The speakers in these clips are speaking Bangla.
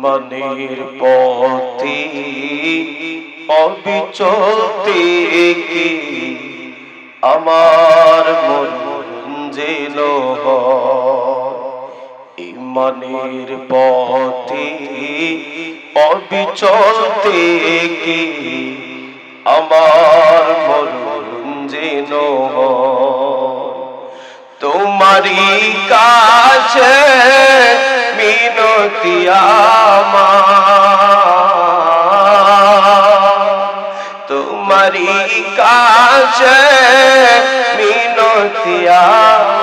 ইমানের পথে অবিচল থেকে আমার মরণ যেন ইমানের পথে অবিচল থেকে আমার মরণ যেন তোমারই কাছে মিনতি আমার, তোমারই কাছে মিনতি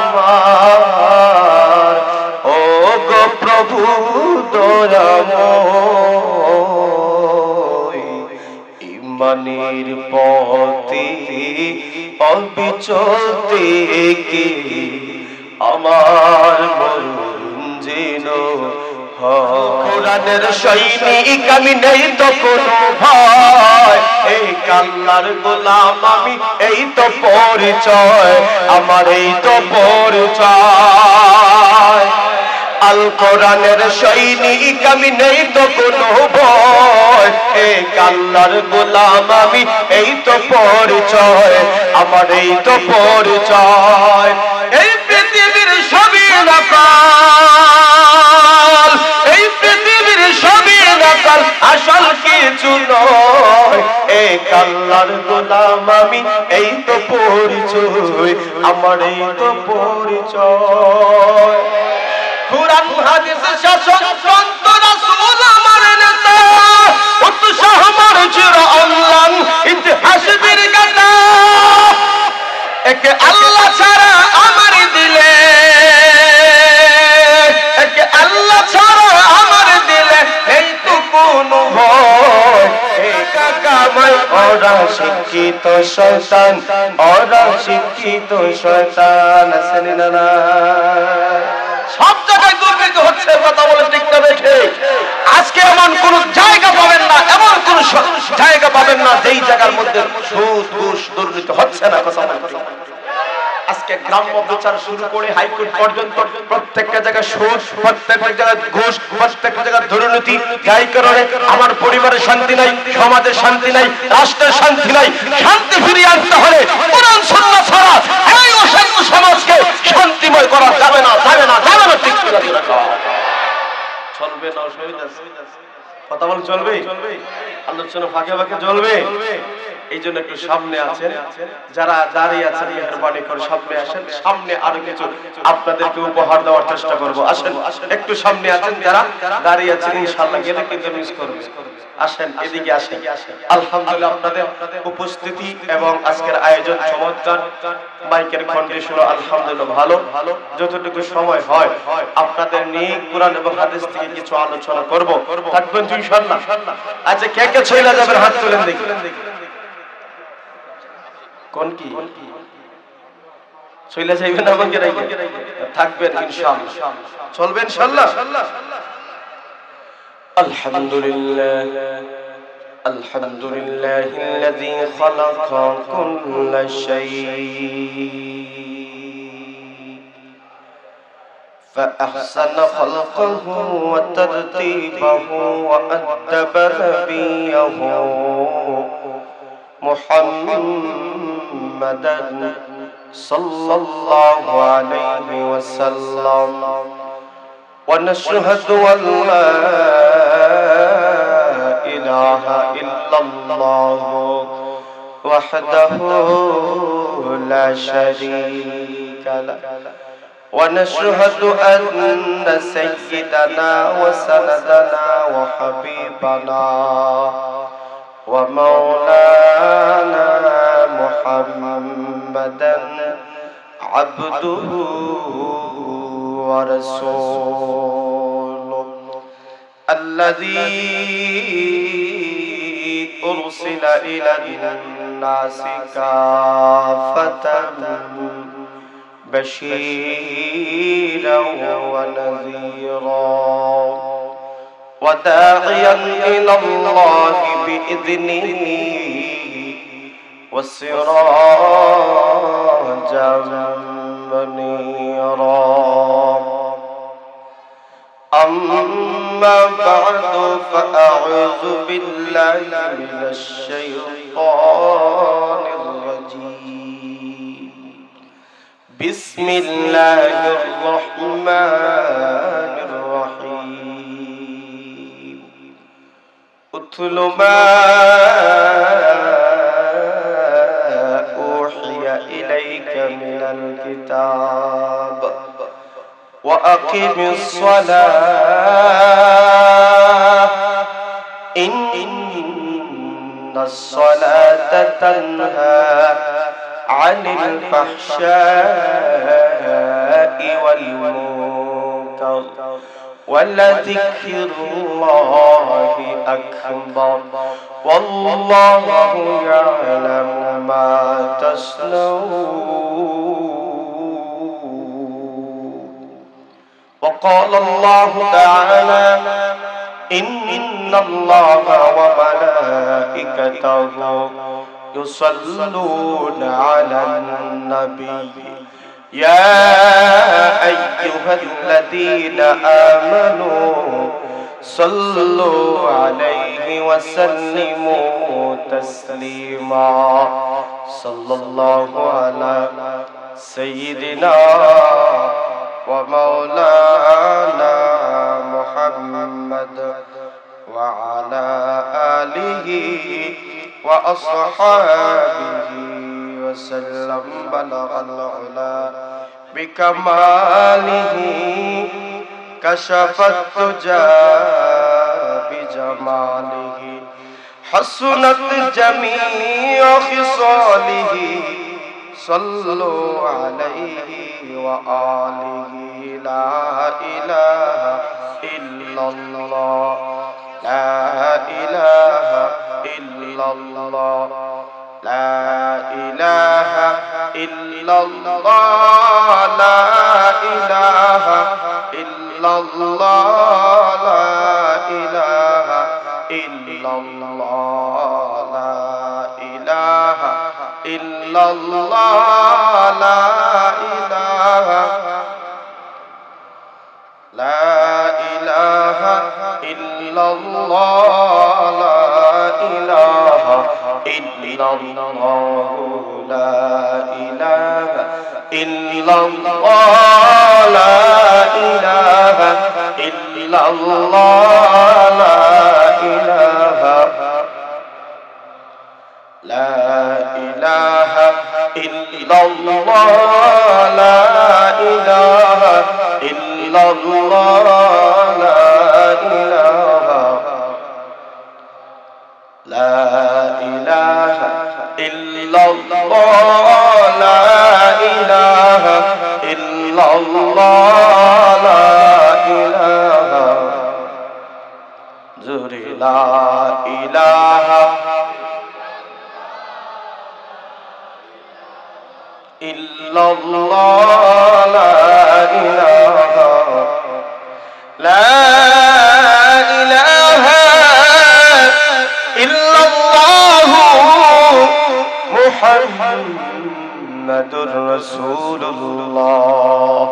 আমার, ও গো প্রভু দয়াময়, ইমানের পথে অবিচল থেকে আমার মরণ যেন কোরআনের সৈনিক আমি, নেই তো কোনো ভয়, এই আল্লাহর গোলাম আমি, এই তো পরিচয় আমার, এই তো পরিচয়। আল কোরআনের সৈনিক আমি, নেই তো কোনো ভয়, এই আল্লাহর গোলাম আমি, এই তো পরিচয় আমার, এই তো পরিচয়। এই পৃথিবীর সবই নকল, এই পৃথিবীর সবই নকল, আসল কিছু নয়, এই আল্লাহর গোলাম আমি, এই তো পরিচয় আমার, এই তো পরিচয়। কুরআন হাদিস শাসন সন্ত রাসূল আমার নেতা, উৎসাহ আমার চির অম্লান ইতিহাস বীরগাথা, একে আল্লাহ ছাড়া আমার দিলে, একে আল্লাহ ছাড়া আমার দিলে এই তো কোন ভয়, একা কামাই ওরা শিক্ষিত শয়তান, ওরা শিক্ষিত শয়তান আসেনি না, সব জায়গায় দুর্নীতি হচ্ছে, কথা বলে ঠিক না ঠিক? আজকে এমন কোন জায়গা পাবেন না, এমন কোন জায়গা পাবেন না যেই জায়গার মধ্যে সুদ ঘুষ দুর্নীতি হচ্ছে না, কথা বলে ঠিক? আজকে গ্রাম্য বিচার শুরু করে হাইকোর্ট পর্যন্ত প্রত্যেকটা জায়গায় সুদ, প্রত্যেকটা জায়গায় ঘুষ, প্রত্যেকটা জায়গায় দুর্নীতি, যাই কারণে আমার পরিবারের শান্তি নাই, সমাজের শান্তি নাই, রাষ্ট্রের শান্তি নাই। শান্তি ফিরিয়ে আনতে হলে কোরআন সুন্নাহ ছাড়া এই অশান্ত সমাজকে শান্তিময় করা যাবে না, যাবে না, যাবে না, ঠিক করে রাখা চলবে না, অসুবিধা আছে, কথা বল চলবে, আলোচনা ফাঁকে ফাঁকে চলবে। এই জন্য একটু সামনে আছেন, যারা দাঁড়িয়ে আছেন মেহরবানি করে সামনে আসেন, সামনে আরো কিছু আপনাদেরকে উপহার দেওয়ার চেষ্টা করব, আসেন একটু সামনে আছেন, যারা দাঁড়িয়ে আছেন ইনশাআল্লাহ গেলে কিন্তু মিস করবে, আসেন এদিকে আসেন। আলহামদুলিল্লাহ আপনাদের উপস্থিতি এবং আজকের আয়োজন চমৎকার, মাইকের কন্ডিশন আলহামদুলিল্লাহ ভালো, যতটুকু সময় হয় আপনাদের নিয়ে কোরআন এবং হাদিস থেকে কিছু আলোচনা করব, থাকবেন তো ইনশাআল্লাহ? আচ্ছা কে কে চলে যাবেন হাত তুলেন দেখি, কোন কি চলে যাইবেন আমাকে রাইখে থাকবেন ইনশাআল্লাহ, চলবে ইনশাআল্লাহ। আলহামদুলিল্লাহ আলহামদুলিল্লাহিল্লাযী খালাকা কুল্লা শাই فأحسن خلقه وترتيبه وأدب نبيه محمدا صلى الله عليه وسلم ونشهد أن لا إله إلا الله وحده لا شريك له ونشهد أن سيدنا وسندنا وحبيبنا ومولانا محمدا عبده ورسوله الذي أرسل إلى الناس كافة بشيرا ونذيرا وداعيا إلى الله بإذنه وسراجا منيرا أما أما بعد فأعوذ بالله من الشيطان الرجيم بسم الله الرحمن الرحيم اتل ما أوحي إليك من الكتاب وأقم الصلاة إن الصلاة تنهى عن الفحشاء والمنكر ولذكر الله أكبر والله يعلم ما تصنعون. وقال الله تعالى إن الله وملائكته يصلون على النبي يا أيها الذين آمنوا صلوا عليه وسلموا تسليما. صلى الله على سيدنا ومولانا محمد وعلى آله وأصحابه وسلم. بلغ العلا بكماله كشف الدجى بجماله حسنت جميع خصاله صلوا عليه وآله. لا إله إلا الله لا إله إلا الله لا إله إلا الله لا إله إلا الله لا إله إلا الله لا إله إلا الله لا إله لا إله إلا الله لا إله إلا الله لا إله إلا الله لا إله إلا الله لا إله لا إله إلا الله لا إله إلا الله لا إله لا إله إلا الله لا إله إلا الله لا إله زوري لا إله إلا الله لا إله لا إله إلا الله محمد رسول الله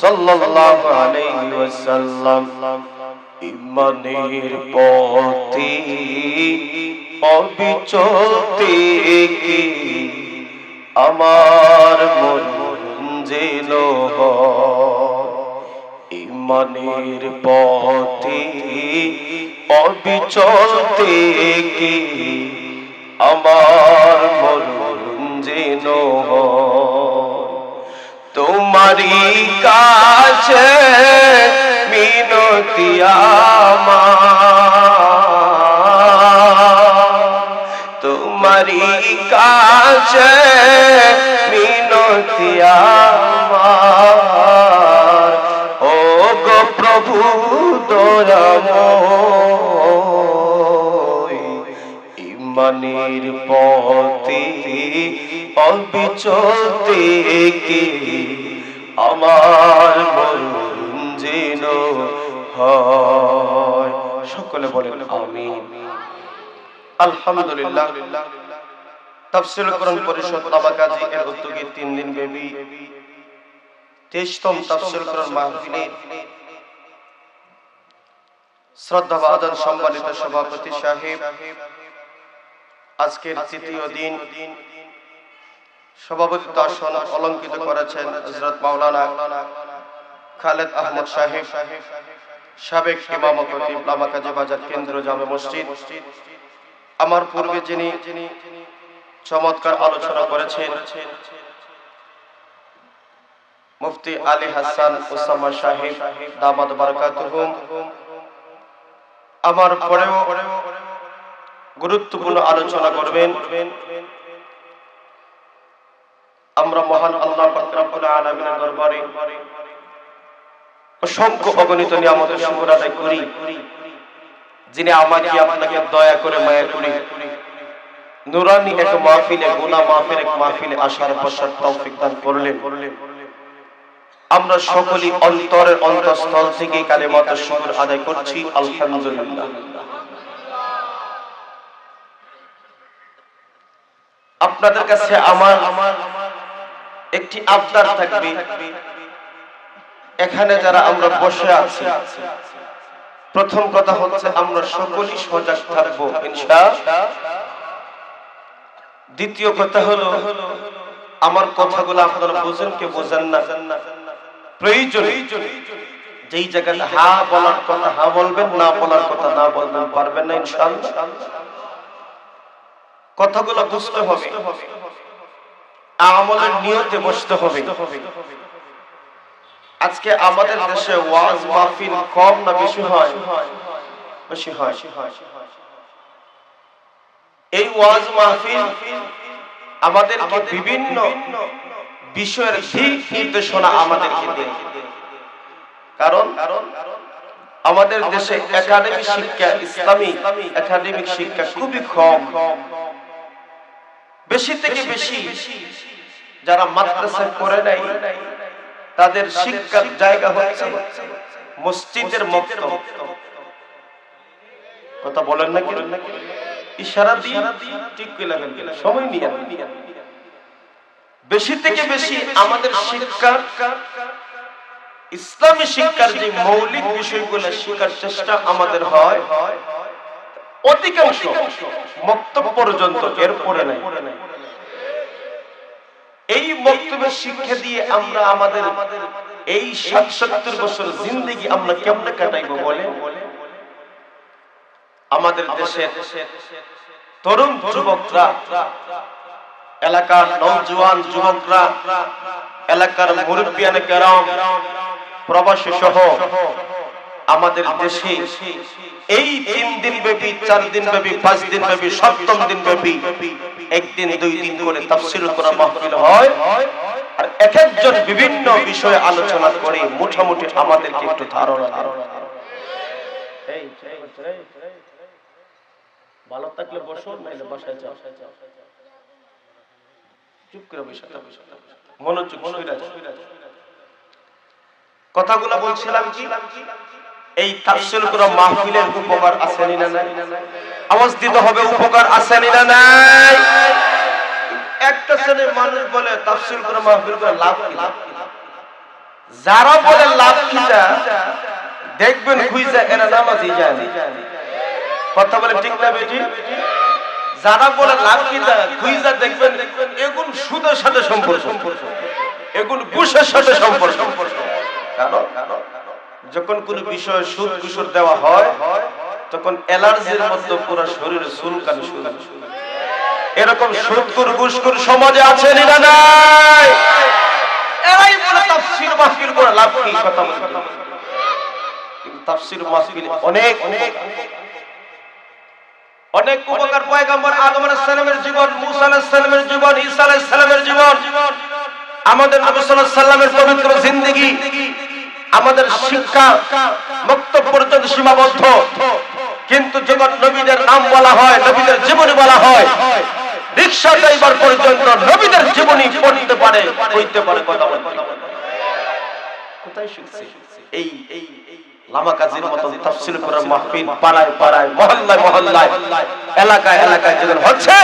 صلى الله عليه وسلم. ইমানের পথে অবিচল থেকে আমার মন যেন ইমানের পথে অবিচল থেকে আমার মন যেন তোমারই কাছে মিনতি আমার তোমারই কাছে মিনতি আমার ও গো প্রভু দয়াময় ইমানের পথে অবিচল থেকে আমার মন যেন হয়। সকলে বলেন আমিন। আলহামদুলিল্লাহ। তাফসীরুল কোরআন পরিষদ নাবাকাজি এর উদ্যোগে 3 দিন ব্যাপী 23তম তাফসীরুল কোরআন মাহফিলে শ্রদ্ধাভাজন সম্মানিত সভাপতি সাহেব, আজকের তৃতীয় দিন সভাপতিত্ব আসন অলঙ্কিত করেছেন হযরত মাওলানা খালেদ আহমদ সাহেব, সাবেক ইমাম ও খতিব লামাকাজি বাজার কেন্দ্র জামে মসজিদ। আমার পূর্বে যিনি চমৎকার আলোচনা করেছেন মুফতি আলী হাসান ওসামা সাহেব দামাত বারাকাতুহুম, আমার পরেও গুরুত্বপূর্ণ আলোচনা করবেন। আমরা মহান আল্লাহ পাক রব্বুল আলামিনের দরবারে অসংখ্য অগণিত নিয়ামতের শুকর আদায় করি, যিনি আমাকে আপনাকে দয়া করে মায়া করে নুরানি এক মাহফিলে, গুনাহ মাফের এক মাহফিলে আসার বসার তৌফিক দান করলেন। আমরা সকলেই অন্তরের অন্তঃস্থল থেকে কালিমাতুশ শুকর আদায় করছি আলহামদুলিল্লাহ। আপনাদের কাছে আমার একটি আবদার থাকবে, এখানে যারা আমরা বসে আছি, প্রথম কথা হচ্ছে আমরা সকলেই সজাগ থাকবো ইনশাআল্লাহ। দ্বিতীয় কথা হলো আমার কথাগুলো আপনারা বুঝেন কে বোঝেন না, প্রয়োজন যেই জায়গায় হা বলার কথা হা বলবেন, না বলার কথা না বলবেন, পারবেন না ইনশাআল্লাহ। কথাগুলো বুঝতে হবে, আমলের নিয়তে বসতে হবে। আজকে আমাদের দেশে ওয়াজ মাহফিল কম না বেশি হয়? বেশি হয়। এই ওয়াজ মাহফিল আমাদেরকে বিভিন্ন বিষয়ের দিক নির্দেশনা আমাদেরকে দেয়, কারণ আমাদের দেশে একাডেমিক শিক্ষা, ইসলামী একাডেমিক শিক্ষা খুবই কম। বেশি থেকে বেশি যারা মাদ্রাসায় পড়ে নাই তাদের শিক্ষার জায়গা হচ্ছে মসজিদের মক্তব। কথা বলেন না কি? ইশারা দিয়ে ঠিক করে লাগেন, সময় নিয়ে বেশি থেকে বেশি আমাদের শিক্ষা, ইসলামী শিক্ষার যে মৌলিক বিষয়গুলো শেখার চেষ্টা আমাদের হয় অধিকাংশ মক্তব পর্যন্ত, এরপরে নাই। এই মক্তবের শিক্ষা দিয়ে আমরা আমাদের এই ৭৭ বছর জিন্দেগি আমরা কেমনে কাটাইবো বলে? আমাদের দেশে তরুণ যুবকরা, এলাকার নওজোয়ান যুবকরা, এলাকার মুরব্বিয়ানে কেরাম, প্রবাসী সহ আমাদের দেশে এই ৩ দিন ব্যাপী, ৪ দিন ব্যাপী, ৫ দিন ব্যাপী, ৭ম দিন ব্যাপী একদিন ২ দিন করে তাফসীর করা মাহফিল হয়। আর এক একজন বিভিন্ন বিষয়ে আলোচনা করে মোটামুটি আমাদেরকে একটু ধারণা দেয়। ভালো থাকলে বসো, নাইলে বাসায় যাও। চুপ করে বসে থাকো, মনোযোগ সইরা যাও। কথাগুলো বলছিলাম কি, এই তাফসীর করা মাহফিলের উপকার আছে না নাই? আওয়াজ দিতে হবে, উপকার আছে না নাই? একটা শ্রেণীর মানুষ বলে তাফসীর করা মাহফিল করে লাভ কি? যারা বলে লাভ কিটা দেখবেন খুঁজে এরা নামাজই যায় না। কথা বলে ঠিক না বেটি? যারা বলে লাভ কিটা খুঁজে দেখবেন এগুন সুদের সাথে সম্পর্ক, এগুন ঘুষের সাথে সম্পর্ক। কারণ যখন কোন বিষয়ে সুদ ঘুষ দেওয়া হয় তখন অ্যালার্জির মধ্যে পুরো শরীরে চুলকানি শুরু। এরকম সুদখোর ঘুষখোর সমাজে আছে না নাই? এরাই বলে তাফসীর মাহফিল করে লাভ কি? কথা বলে কিন্তু তাফসীর মাহফিল অনেক অনেক অনেক উপকার। পয়গম্বর আদম আলাইহিস সালামের জীবন, মুসা আলাইহিস সালামের জীবন, ঈসা আলাইহিস সালামের জীবন, আমাদের নবী সাল্লাল্লাহু আলাইহি সাল্লামের পবিত্র জিন্দেগি, আমাদের শিক্ষা মক্তব পর্যন্ত সীমাবদ্ধ। কিন্তু যখন নবীদের নাম বলা হয়, নবীদের জীবনী বলা হয়, রিকশা ড্রাইভার পর্যন্ত নবীদের জীবনী পড়তে পারে, কইতে পারে। কথা বলতে কোথায় শিখছে? এই লামাকাজির মত তাফসীর করার মাহফিল পাড়ায় পাড়ায়, মহল্লায় মহল্লায়, এলাকায় এলাকায় যেন হচ্ছে,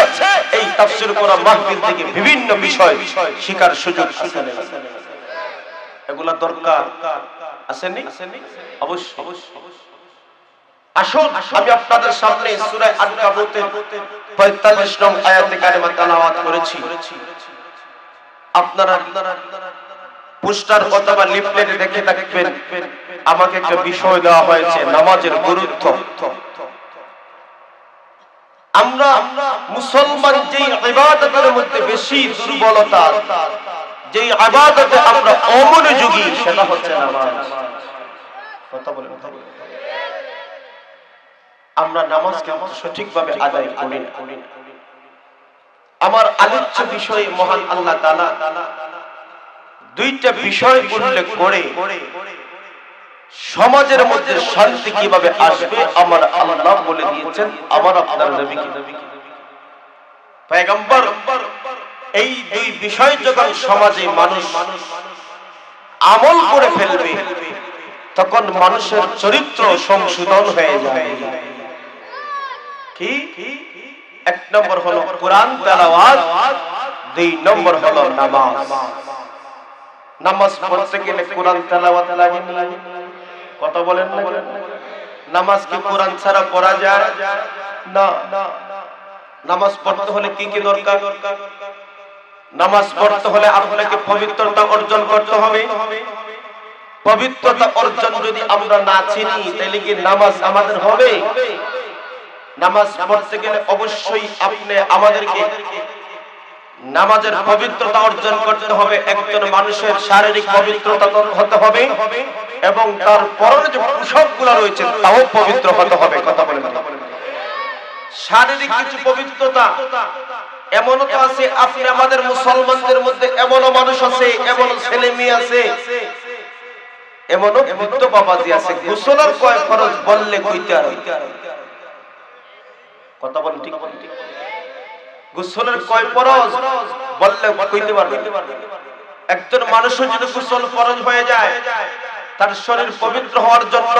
এই তাফসীর করার মাহফিল থেকে বিভিন্ন বিষয় শিখার সুযোগ আছে। এগুলা দরকার আছে নি? অবশ্যই। আসুন আমি আপনাদের সামনে সূরা আনকাবুতের ৪৫ নং আয়াতে কারিমা তেলাওয়াত করেছি। আপনারা পোস্টার অথবা লিফলেটে দেখে থাকবেন আমাকে একটা বিষয় দেওয়া হয়েছে নামাজের গুরুত্ব। আমরা মুসলমান যেই ইবাদতের মধ্যে বেশি দুর্বলতা, যেই ইবাদতে আমরা অমনোযোগী, সেটা হচ্ছে নামাজ। কথা বলেন, আমরা নামাজকে সঠিকভাবে আদায় করি না। আমার আলোচ্য বিষয়ে মহান আল্লাহ তাআলা দুইটা বিষয় উল্লেখ করে সমাজের মধ্যে শান্তি কিভাবে আসবে আমার আল্লাহ বলে দিয়েছেন আমার আপনার নবীকে। পয়গম্বর এই দুই বিষয় যখন সমাজে মানুষ আমল করে ফেলবে তখন মানুষের চরিত্র সংশোধন হয়ে যাবে। কি? এক নম্বর হলো কোরআন তেলাওয়াত, দুই নম্বর হলো নামাজ। নামাজ পড়তে গেলে কোরআন তেলাওয়াত লাগে না? কথা বলেন না? নামাজ কি কোরআন ছাড়া পড়া যায় না? নামাজ পড়তে হলে কি কি দরকার? নামাজ পড়তে হলে আপনাকে পবিত্রতা অর্জন করতে হবে। পবিত্রতা অর্জন যদি আমরা না চিনি তাহলে কি নামাজ আমাদের হবে? নামাজ পড়তে গেলে অবশ্যই আমাদেরকে নামাজের পবিত্রতা অর্জন করতে হবে। একজন মানুষের শারীরিক পবিত্রতা হতে হবে এবং তার পরনে যে পোশাকগুলো রয়েছে তাও পবিত্র হতে হবে। কথা বলেন, শারীরিক কিছু পবিত্রতা এমনও তো আছে, আপনি আমাদের মুসলমানদের মধ্যে এমনও মানুষ আছে, এমনও ছেলে মেয়ে আছে, এমনও বৃদ্ধ বাবাজি আছে, গোসলের কয় ফরজ বললে কইতে আর কথা বলেন, ঠিক? গোসলের কয় ফরজ বললে কইতে পারবে। একজন মানুষের যদি গোসল ফরজ হয়ে যায় তার শরীর পবিত্র হওয়ার জন্য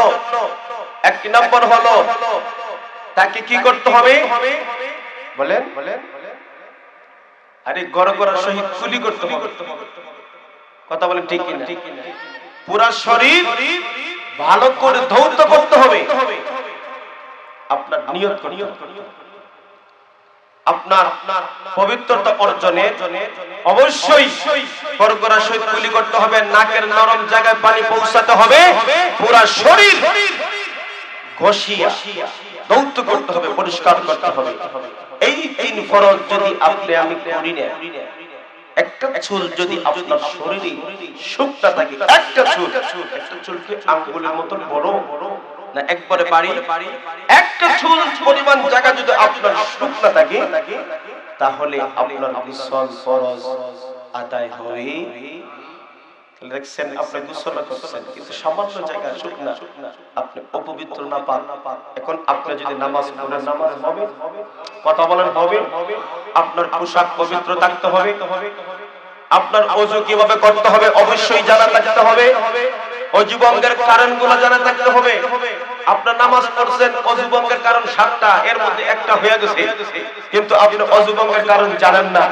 এক নম্বর হলো তাকে কি করতে হবে? বলেন, আরে গড়গড়া শহীদ কুলি করতে হবে। কথা বলেন, ঠিক কিনা? পুরা শরীর ভালো করে ধৌত করতে হবে। আপনার নিয়ত করতে হবে। আপনার পবিত্রতা অর্জনের অবশ্যই গড়গড়া শহীদ কুলি করতে হবে। নাকের নরম জায়গায় পানি পৌঁছাতে হবে। পুরা শরীর ঘষিয়া ধৌত করতে হবে, পরিষ্কার করতে হবে। এই তিন ফরজ যদি আমি করি না, একটা চুল যদি আপনার শরীরে শুকনা থাকে, একটা চুল কি আঙ্গুলের মতন বড় না একবারে বাড়ি, একটা চুল পরিমাণ জায়গা যদি আপনার শুকনা থাকে তাহলে আপনার গোসল ফরজ আদায় হয়। দেখছেন আপনি গোসল করছেন কিন্তু সামান্য জায়গা শুকনা, আপনি অপবিত্র না পান। এখন আপনি যদি নামাজ পড়েন নামাজ হবে? কথা বলেন, হবে? আপনার পোশাক পবিত্র থাকতে হবে। আপনার ওযু কিভাবে করতে হবে অবশ্যই জানা থাকতে হবে। ওযু ভঙ্গের কারণগুলো জানা থাকতে হবে। আপনার নামাজ পড়ছেন, ওযু ভঙ্গের কারণ 7টা, এর মধ্যে একটা হয়ে গেছে কিন্তু আপনি ওযু ভঙ্গের কারণ জানেন না।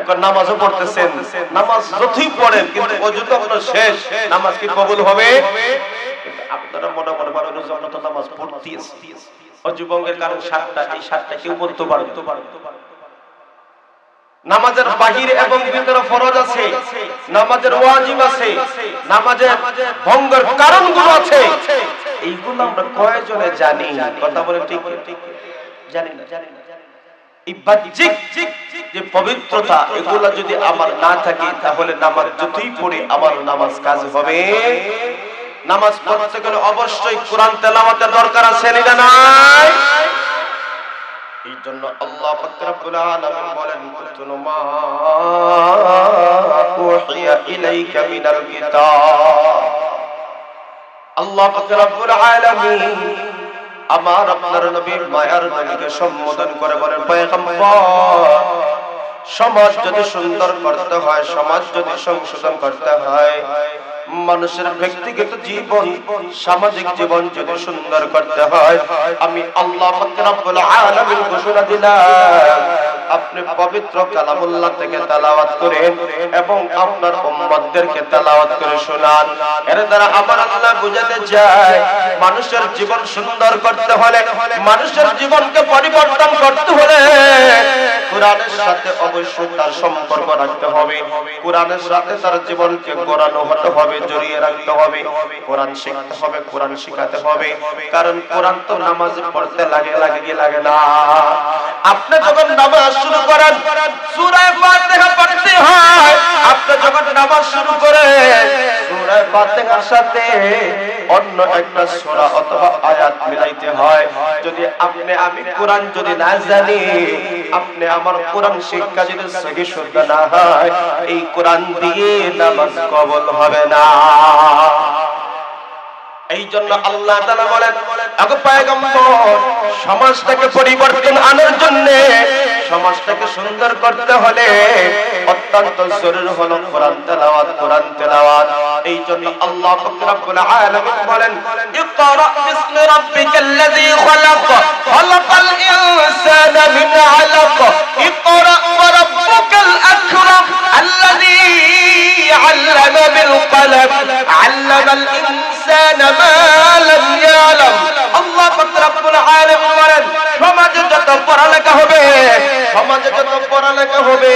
এখন নামাজও পড়তেছেন, নামাজ যতই পড়েন কিন্তু ওযু তো আপনার শেষ, নামাজ কি কবুল হবে? কিন্তু আপনারা মনে মনে বলেন আমরা তো নামাজ পড়তেছি, ওযু ভঙ্গের কারণ 7টা, এই 7টা কেউ বলতে পারবে? নামাজের বাহিরে এবং ভিতরে ফরজ আছে, নামাজের ওয়াজিব আছে, নামাজের ভঙ্গের কারণগুলো আছে। এইগুলো আমরা কয়জনে জানি? কথা বলে ঠিক জানি না। এই বাহ্যিক যে পবিত্রতা এগুলো যদি আমার না থাকে তাহলে নামাজ যতই পড়ে আমার নামাজ কাজ হবে? নামাজ পড়তে গেলে অবশ্যই কোরআন তেলাওয়াতের দরকার আছে না নাই? এই জন্য আল্লাহ পাক রব্বুল আলামিন বলেন কুতুনু মা উহিয়া ইলাইকা মিনাল কিতাব। আল্লাহ পাক রব্বুল আলামিন আমার আপনার নবী মায়ার নবীকে সম্বোধন করে বলেন পয়গম্বর, সমাজ যদি সুন্দর করতে হয়, সমাজ যদি সংশোধন করতে হয়, মানুষের ব্যক্তিগত জীবন সামাজিক জীবন যদি সুন্দর করতে হয়, আমি আল্লাহ পাক রব্বুল আলামিন ঘোষণা দিলাম আপনি পবিত্র কালামুল্লাহ থেকে তেলাওয়াত করেন এবং আপনার উম্মতদেরকে তেলাওয়াত করে শোনান। এর দ্বারা আমার আল্লাহ বুঝাতে চায় মানুষের জীবন সুন্দর করতে হলে, মানুষের জীবনকে পরিবর্তন করতে হলে কোরআনের সাথে অবশ্যই তার সম্পর্ক রাখতে হবে। কোরআনের সাথে তার জীবনকে গড়ানো হতে হবে, জড়িয়ে রাখতে হবে। কোরআন শিখতে হবে, কোরআন শিখাতে হবে। কারণ কোরআন তো নামাজ পড়তে লাগে কি লাগে না? আপনি যখন নামাজ শুরু করেন সূরা ফাতিহা পড়তে হয়। আপনি যখন নামাজ শুরু করেন সূরা ফাতিহার সাথে অন্য একটা সূরা অথবা আয়াত মিলাইতে হয়। যদি আমি কোরআন যদি না জানি, আপনি আমার কোরআন শিক্ষা যদি সহি শুদ্ধ না হয়, এই কোরআন দিয়ে নামাজ কবুল হবে না। এই জন্য আল্লাহ তাআলা বলেন, আগো পয়গম্বর, সমাজটাকে পরিবর্তন আনার জন্য, সমাজটাকে সুন্দর করতে হলে অত্যন্ত জরুরি হলো কোরআন তেলাওয়াত, কোরআন তেলাওয়াত। এই জন্য আল্লাহ রাব্বুল আলামিন বলেন, ইকরা বিসমি রাব্বিকাল্লাযী খালাক, খালাকাল ইনসানা মিন আলাক, ইকরা ওয়া রাব্বুকাল আকরাম, আল্লাযী আল্লামা বিল কলম, আল্লামাল ইনসানা মা লাম ইয়ালাম। আল্লাহ রাব্বুল আলামিন বলেন, সমাজে যত পড়ালেখা হবে, সমাজে যত পড়ালেখা হবে,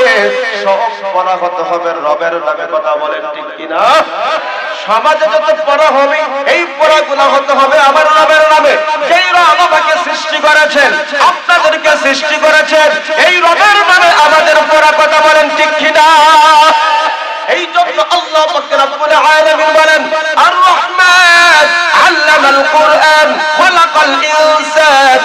সব পড়া হতে হবে রবের নামে। কথা বলেন ঠিক কিনা? সমাজে যত পড়া হবে, এই পড়াগুলো হতে হবে আমার রবের নামে। যেই রব আমাকে সৃষ্টি করেছেন, আপনাদেরকে সৃষ্টি করেছেন, এই রবের নামে আমাদের পড়া। কথা বলেন ঠিক কিনা? এই জন্য আল্লাহ রাব্বুল আলামিন বলেন, আর রহমান আল্লামাল কুরআন, খালাকাল ইনসান,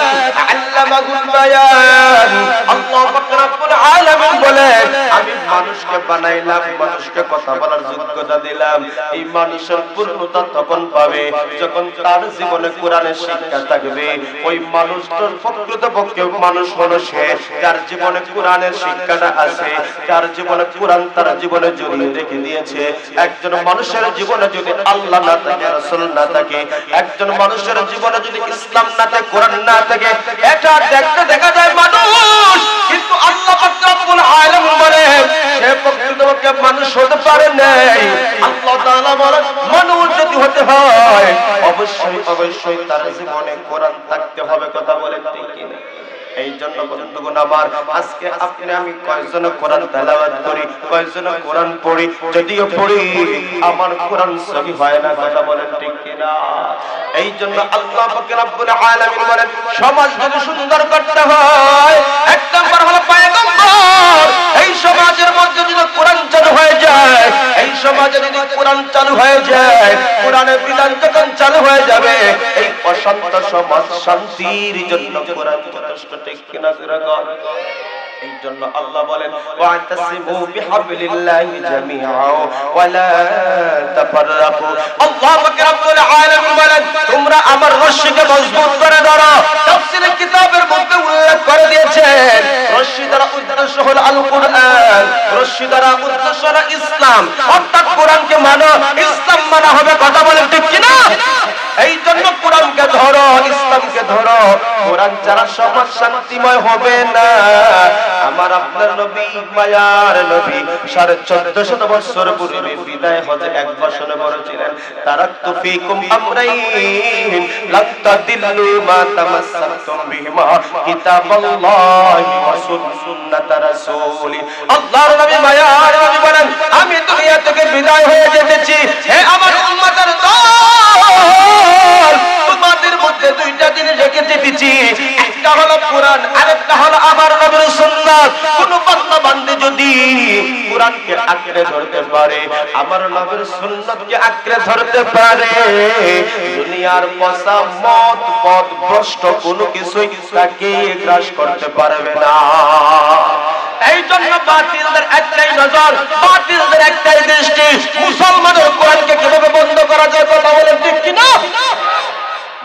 আল্লামাহুল বায়ান। আল্লাহ রাব্বুল আলামিন বলেন, আমি মানুষকে বানাইলাম, মানুষকে কথা বলার যোগ্যতা দিলাম। এই মানুষের পূর্ণতা তখন পাবে যখন তার জীবনে কোরআনের শিক্ষা থাকবে। ওই মানুষটার প্রকৃতপক্ষে মানুষ হলো সে যার জীবনে কোরআনের শিক্ষাটা আছে, যার জীবনে কোরআন তার জীবনে জড়িয়ে রেখে দিয়েছে। একজন মানুষের জীবনে যদি আল্লাহ না থাকে, রাসূল না থাকে, একজন মানুষের জীবনে যদি ইসলাম না থাকে, কোরআন না থাকে, এটা দেখতে দেখা যায় মানুষ, কিন্তু আল্লাহ পাক রব্বুল আলামিন বলেন সে প্রকৃতপক্ষে মানুষ হতে পারে নাই। আল্লাহ তাআলা বলেন, মানুষ যদি হতে হয় অবশ্যই তার জীবনে কোরআন থাকতে হবে। কথা বলেন ঠিক কিনা? এই জন্য বন্ধুগণ আমার, আজকে আপনি আমি কয়জন কোরআন তেলাওয়াত করি, কয়জন কোরআন পড়ি? যদিও পড়ি, আমার কোরআন সহি হয় না। কথা বলেন ঠিক কিনা? এই জন্য আল্লাহ পাক রব্বুল আলামিন বলেন, সমাজ যদি সুন্দর করতে হয়, এক নাম্বার হলো পয়গম্বর। এই সমাজের মধ্যে যদি কোরআন চালু হয়ে যায়, এই সমাজে যদি কোরআন চালু হয়ে যায়, কোরআনের বিধান যখন চালু হয়ে যাবে, এই অশান্ত সমাজ শান্তির জন্য কোরআন যথেষ্ট। ঠিক কিনা? এই জন্য আল্লাহ বলেন, ওয়াতাসিমু বিহাবলিল্লাহি জামিআ ওয়া লা তাফাররাকু। আল্লাহ পাক রব্বুল আলামিন বলেন, তোমরা আমার রশিকে মজবুত করে ধরো। তাফসীরের কিতাবের মধ্যে উল্লেখ করে দিয়েছেন, রশি দ্বারা উদ্দেশ্য হলো আল কুরআন, রশি দ্বারা উদ্দেশ্য হলো ইসলাম। অর্থাৎ কোরআনকে মানো, ইসলাম মানা হবে। কথা বলেন ঠিক কিনা? এই জন্য কোরআনকে ধরো, ইসলামকে ধরো। কোরআন ছাড়া সমাজ শান্তিময় হবে না। আমার আপনার নবী, মায়ার নবী 1450 বছর পূর্বে বিদায় হজে এক ভাষণে বলেছিলেন, তারাকতু ফীকুম আমরাইন লা তাদিল্লু মা তামাসসাকতুম বিহিমা, কিতাবাল্লাহি ওয়া সুন্নাত রাসূলি। আল্লাহর নবী, মায়ার নবী বলেন, আমি দুনিয়া থেকে বিদায় হয়ে যেতেছি, হে আমার উম্মতের দল, তোমাদের মধ্যে দুইটা জিনিস রেখে যেতেছি, একটা হলো কোরআন, আরেকটা হলো আমার নবীর সুন্নাত। কোন বান্দা বান্দী যদি কোরআনকে আঁকড়ে ধরতে পারে, আমার নবীর সুন্নাতকে আঁকড়ে ধরতে পারে, দুনিয়ার পচা মত পথ ভ্রষ্ট কোনো কিছুই তাকে গ্রাস করতে পারবে না। এই জন্য বাতিলদের একটাই নজর, বাতিলদের একটাই দৃষ্টি, মুসলমানের কোরআনকে কিভাবে বন্ধ করা যায়। কথা বলেন ঠিক কিনা?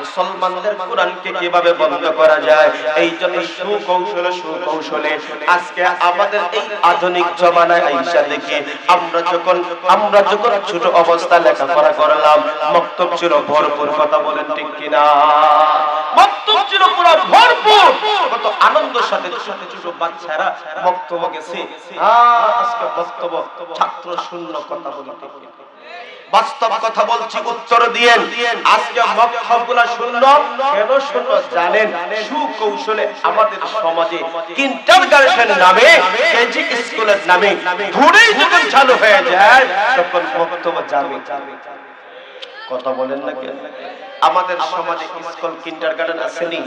মুসলমানদের কোরআনকে কিভাবে বন্ধ করা যায়, এই জন্য সুকৌশলে আজকে আমাদের এই আধুনিক জমানায় আইসা দেখি, আমরা যখন ছোট অবস্থা লেখাপড়া করলাম, মক্তব ছিল ভরপুর। কথা বলেন ঠিক কিনা? মক্তব ছিল পুরো ভরপুর, কত আনন্দের সাথে সাথে ছোট বাচ্চারা বক্তব্য গেছে, আজকে বক্তব্য ছাত্র শূন্য কথা বলতে, বাস্তব কথা বলছি, উত্তর দিয়েন। আজকে বক্তব্যগুলো শূন্য, কেন শূন্য জানেন? সুকৌশলে আমাদের সমাজে কিন্ডারগার্টেন নামে, কেজি স্কুলের নামে ধরেই যখন চালু হয়ে যায় তখন বক্তব্য যাবে। কথা বলেন না কেন? আমাদের সমাজে স্কুল কিন্ডারগার্টেন আসেনি।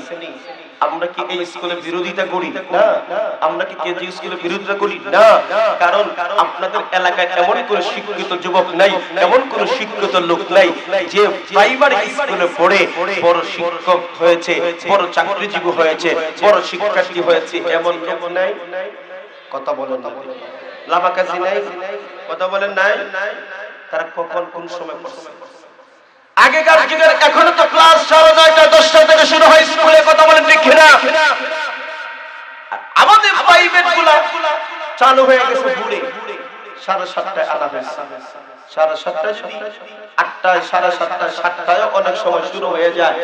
আমরা কি এই স্কুলের বিরোধিতা করি? না। আমরা কি কেজি স্কুলের বিরোধিতা করি? না। কারণ আপনাদের এলাকায় এমন কোন শিক্ষিত যুবক নাই, এমন কোন শিক্ষিত লোক নাই যে প্রাইমারি স্কুলে পড়ে বড় শিক্ষক হয়েছে, বড় চাকরিজীবী হয়েছে, বড় শিক্ষার্থী হয়েছে, এমন লোক নাই। কথা বলেন না? লামাকাজি নাই? কথা বলেন নাই? তারা কখন কোন সময় পড়ছে? আগেকার যুগের এখনো তো ক্লাস 9:30 10টা থেকে শুরু হয় স্কুলে। কথা বলেন ঠিক কিনা? আমাদের প্রাইভেট গুলা চালু হয়ে গেছে ভোরে 7:30টায় আনা হয়েছে। 7:30টায় যদি 8টায় 7:30টায় 7টায় অনেক সময় শুরু হয়ে যায়।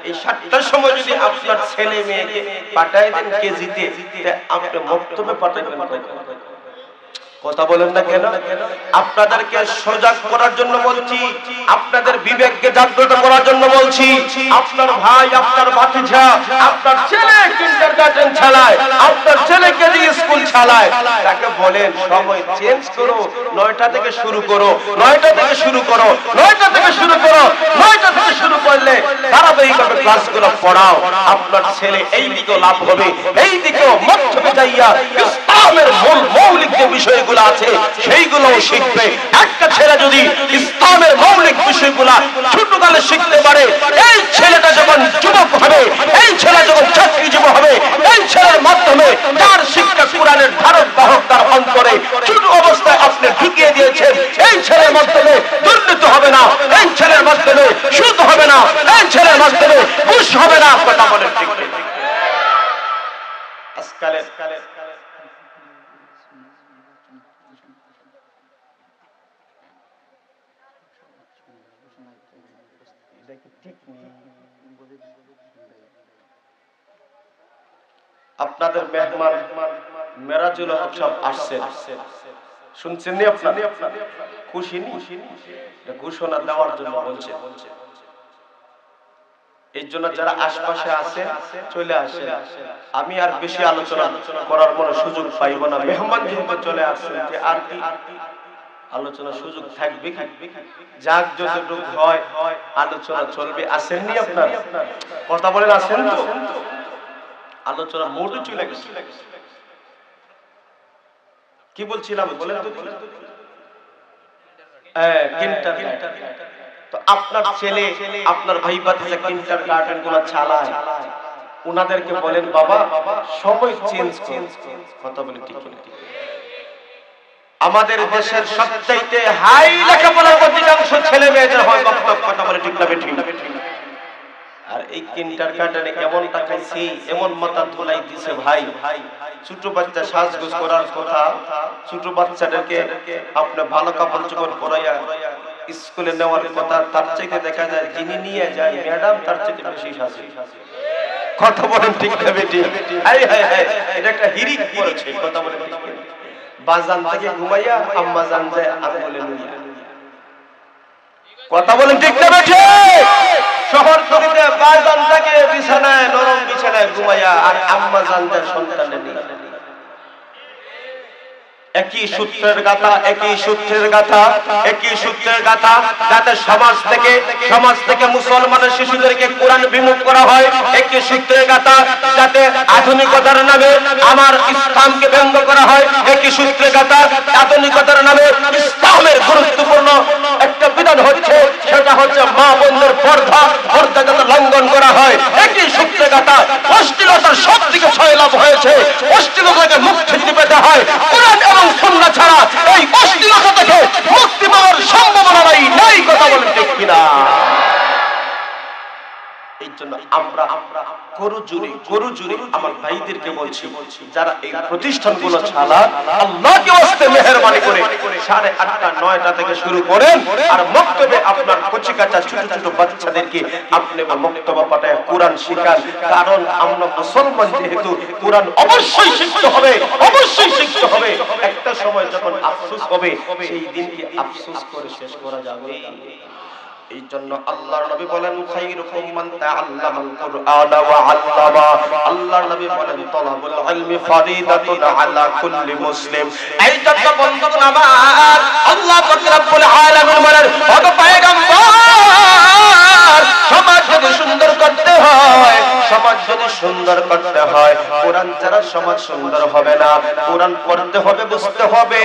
এই 7টার সময় যদি আপনার ছেলে মেয়েকে পাঠায় দেন কেজিতে, আপনি মক্তবে পাঠাবেন। কথা বলেন না কেন? আপনাদেরকে সজাগ করার জন্য বলছি, আপনাদের বিবেককে জাগ্রত করার জন্য বলছি। আপনার ভাই, আপনার ভাতিজা, আপনার ছেলে কিন্ডারগার্টেন চালায়, আপনার ছেলে কেজি স্কুল চালায়, তাকে বলেন সময় চেঞ্জ করো, 9টা থেকে শুরু করো, 9টা থেকে শুরু করো, 9টা থেকে শুরু করো। 9টা থেকে শুরু করলে ধারাবাহিকভাবে ক্লাসগুলো পড়াও। আপনার ছেলে এই দিকেও লাভ হবে, এই দিকেও মধ্যে যাইয়া ইসলামের মৌলিক যে বিষয়গুলো আছে সেইগুলো শিখবে। একটা ছেলে যদি ইসলামের মৌলিক বিষয়গুলো ছোটকালে শিখতে পারে, এই ছেলেটা যখন যুবক হবে, এই ছেলে যখন চাকরিজীবী হবে, এই ছেলের মাধ্যমে তার শিক্ষা কোরআনের ধারক বাহক তার অন্তরে ছোট অবস্থায় আপনি ঢুকিয়ে দিয়েছেন। এই ছেলের মাধ্যমে দুর্নীতি হবে না, এই ছেলের মাধ্যমে সুদ হবে না, এই ছেলের মাধ্যমে ঘুষ হবে না। কথা বলেন ঠিক ঠিক? আজকালে আপনাদের মেহমান মেরাজুল হক সব আসছেন, শুনছেন নি? আপনারা খুশি নি? ঘোষণা দেওয়ার জন্য বলছে। এই জন্য যারা আশপাশে আছে চলে আসেন। আমি আর বেশি আলোচনা করার মতো সুযোগ পাইব না। মেহমান যেহেতু চলে আসছেন, যে আর কি আলোচনা সুযোগ থাকবে? যাক যতটুকু হয় আলোচনা চলবে। আসেননি আপনারা? কথা বলেন আসেন তো? আলোচনা মোটে চলে গেছে। কি বলছিলাম বলেন তো? তো আপনার ছেলে, আপনার ভাই ভাতিজা কিন্ডারগার্টেন গুলো চালায়, উনাদেরকে বলেন বাবা সময় চেঞ্জ করুন। কথা বলে ঠিক কিনা? আমাদের দেশের সবচাইতে হাই লেখাপড়ার অধিকাংশ ছেলে মেয়েদের হয় বক্তব্য। কথা বলে ঠিক না বেঠিক? আর এই কিন্ডারগার্টেনে এমন তাকাইছি, এমন মাথা ধুলাই দিছে ভাই। ছোট বাচ্চা সাজগোজ করার কথা, ছোট বাচ্চাদেরকে আপনি ভালো কাপড় চোপড় পরাইয়া স্কুলে নেওয়ার কথা, তার চাইতে দেখা যায় যিনি নিয়ে যায় ম্যাডাম তার চাইতে বেশি সাজে। কথা বলেন ঠিক না বেঠিক? এটা একটা হিরিক পড়েছে। কথা বলেন ঠিক? বাজান থেকে ঘুমাইয়া আম্মা জান যায় আঙ্গুলে লইয়া। কথা বলেন ঠিক না বেঠিক? শহর তরিতে বাজান থেকে বিছানায়, নরম বিছানায় ঘুমাইয়া, আর আম্মা জান যায় সন্তানের নিয়ে। একই সূত্রের গাথা, একই সূত্রের গাথা, একই সূত্রের গাথা। যাতে সমাজ থেকে মুসলমানের শিশুদেরকে কোরআন বিমুখ করা হয়, একই সূত্রের গাথা। যাতে আধুনিকতার নামে আমার ইসলামকে ব্যঙ্গ করা হয়, একই সূত্রের গাথা। আধুনিকতার নামে ইসলামের গুরুত্বপূর্ণ একটা বিধান হচ্ছে, সেটা হচ্ছে মা বোনদের পর্দা যাতে লঙ্ঘন করা হয়, একই সূত্রের গাথা। অশ্লীলতার সব দিকে সয়লাভ হয়েছে, অশ্লীলতাকে মুক্তি পেতে হয়। কোরআন এবং সুন্নাহ ছাড়া এই অশ্লীলতা থেকে মুক্তি পাওয়ার সম্ভাবনা নাই। কথা বলেন ঠিক কিনা? এই জন্য আমরা করু গরু চুরি আমার ভাইদেরকে বলছি, যারা এই প্রতিষ্ঠানগুলো চালা আল্লাহকে ওয়াস্তে মেহেরবানি করে 8:30 9টা থেকে শুরু করেন, আর মক্তবে আপনার কচিকাচা ছোট ছোট বাচ্চাদেরকে আপনি মক্তবা পাঠায় কোরআন শিখান। কারণ আমরা মুসলমান যেহেতু কোরআন অবশ্যই শিখতে হবে, অবশ্যই শিখতে হবে। একটা সময় যখন আফসোস হবে, সেই দিনকে আফসোস করে শেষ করা যাবে। এই জন্য আল্লাহর নবী বলেন খায়রুকুম মান তাআল্লামাল কুরআনা ওয়া আল্লামা। আল্লাহর নবী বলেন তালাবুল ইলমি ফারিদাতুন আলা কুল্লি মুসলিম। এই জন্য বন্ধুগণ আমার, আল্লাহ পাক রব্বুল আলামিন বলেন ও পয়গম্বর, সমাজ যদি সুন্দর করতে হয়, সমাজ যদি সুন্দর করতে হয়, কোরআন ছাড়া সমাজ সুন্দর হবে না। কোরআন পড়তে হবে, বুঝতে হবে,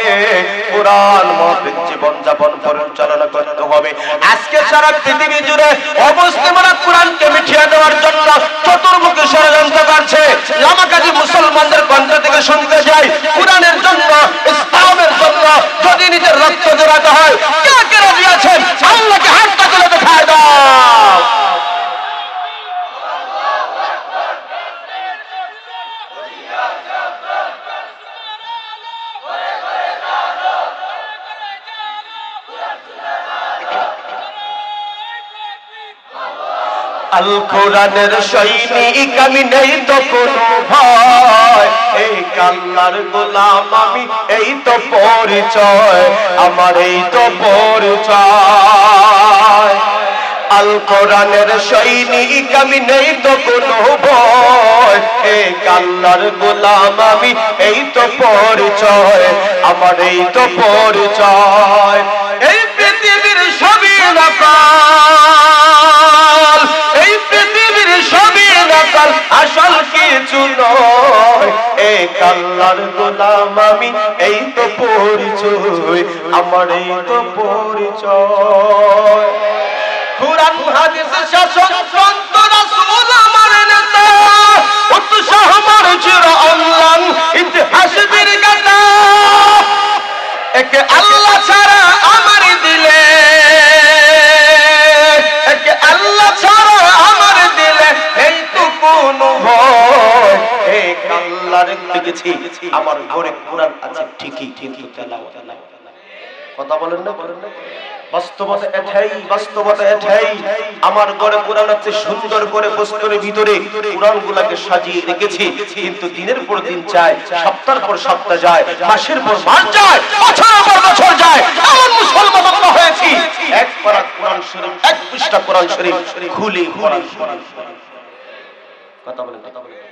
কোরআন মাফিক জীবন যাপন পরিচালনা করতে হবে। আজকে সারা পৃথিবী জুড়ে অমুসলিমরা কোরআনকে মিটিয়ে দেওয়ার জন্য চতুর্মুখী ষড়যন্ত্র করছে। লামাকাজি মুসলমানদের কণ্ঠ থেকে শুনতে যাই, কোরআনের জন্য, ইসলামের জন্য যদি নিজের রক্ত জোড়াতে হয়, কে কে রাজি আছেন? আল্লাহকে হাতটা তুলে দেখায় দাও। আল কোরআনের সৈনিক আমি, নেই তো কোনো ভয়, এই আল্লাহর গোলাম আমি, এই তো পরিচয় আমার, এই তো পরিচয়। আল কোরআনের সৈনিক আমি, নেই তো কোনো ভয়, এই আল্লাহর গোলাম আমি, এই তো পরিচয় আমার, এই তো পরিচয়। এই পৃথিবীর সবই নকল, এই পৃথিবীর সবই নকল, আসল কিছু নয়, এক আল্লাহর গোলাম আমি, এই তো পরিচয় আমার, এই তো পরিচয়। কুরআন হাদিস শাসন সন্ত রাসূল আমার নেতা, উৎসাহ আমার চির অম্লান ইতিহাস বীরগাথা। একে আল্লাহ ছাড়া আমার দিলে, একে আল্লাহ ছাড়া আমার দিলে এই তো কোন ভয়, এক আল্লাহর দেখেছি আমার ঘরে কোরআন আছে ঠিকই, ঠিকই তেলাওয়াত নাই। কথা বলেন না, বলেন না? বাস্তবতা এটাই, বাস্তবতা এটাই। আমার ঘরে কোরআন আছে, সুন্দর করে বস্ত্রের ভিতরে কোরআনগুলোকে সাজিয়ে রেখেছি, কিন্তু দিনের পর দিন যায়, সপ্তাহের পর সপ্তাহ যায়, মাসের পর মাস যায়, বছরের পর বছর যায়। এমন মুসলমান আমরা হয়েছি, এক পারা কোরআন শরীফ, এক পৃষ্ঠা কোরআন শরীফ খুলে কোরআন শরীফ। কথা বলেন, কথা বলেন।